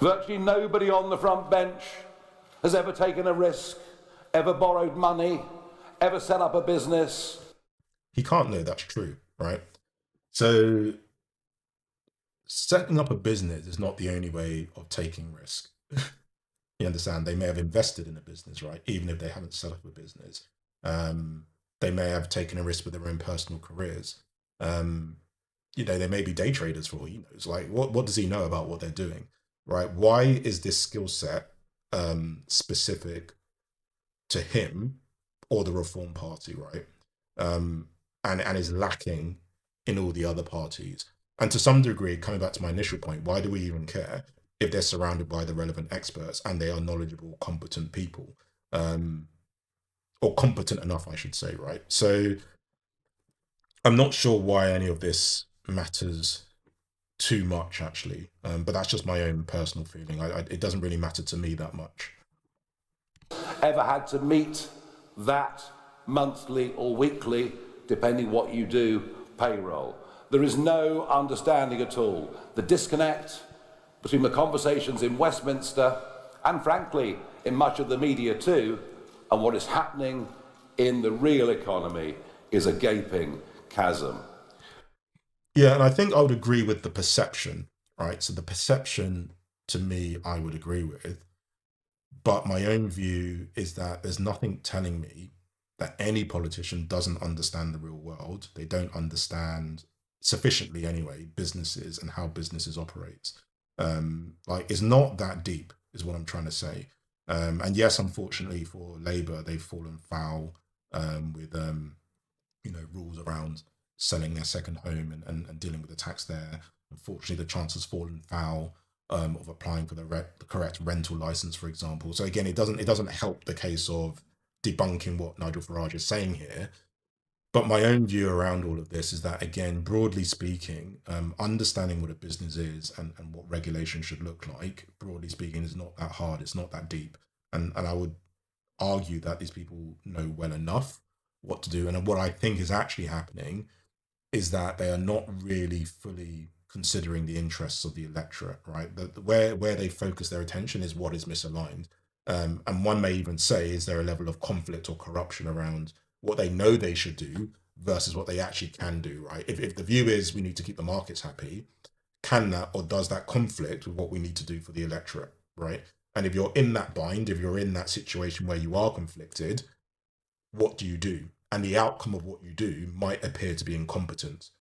Virtually nobody on the front bench has ever taken a risk, ever borrowed money, ever set up a business. He can't know that's true, right? So setting up a business is not the only way of taking risk. You understand? They may have invested in a business, right? Even if they haven't set up a business. They may have taken a risk with their own personal careers. They may be day traders for all he knows. Like, what does he know about what they're doing, right? Why is this skill set specific to him or the Reform Party, right? And is lacking in all the other parties. And to some degree, coming back to my initial point, why do we even care if they're surrounded by the relevant experts and they are knowledgeable, competent people, or competent enough, I should say, right? So I'm not sure why any of this matters too much, actually, but that's just my own personal feeling. It doesn't really matter to me that much. Ever had to meet that monthly or weekly, depending what you do, payroll. There is no understanding at all. The disconnect between the conversations in Westminster and, frankly, in much of the media too, and what is happening in the real economy is a gaping chasm. Yeah, and I think I would agree with the perception, right? So the perception, to me, I would agree with. But my own view is that there's nothing telling me that any politician doesn't understand the real world. They don't understand sufficiently anyway, businesses and how businesses operate. It's not that deep is what I'm trying to say. And yes, unfortunately for Labour, they've fallen foul with rules around selling their second home and dealing with the tax there. Unfortunately, the Chancellor's fallen foul of applying for the correct rental license, for example. So again, it doesn't help the case of debunking what Nigel Farage is saying here. But my own view around all of this is that, again, broadly speaking, understanding what a business is and what regulation should look like, broadly speaking, is not that hard. It's not that deep. And I would argue that these people know well enough what to do. And what I think is actually happening is that they are not really fully considering the interests of the electorate, right? Where they focus their attention is what is misaligned. And one may even say, is there a level of conflict or corruption around what they know they should do versus what they actually can do, right? If the view is we need to keep the markets happy, can that or does that conflict with what we need to do for the electorate, right? And if you're in that bind, if you're in that situation where you are conflicted, what do you do? And the outcome of what you do might appear to be incompetence.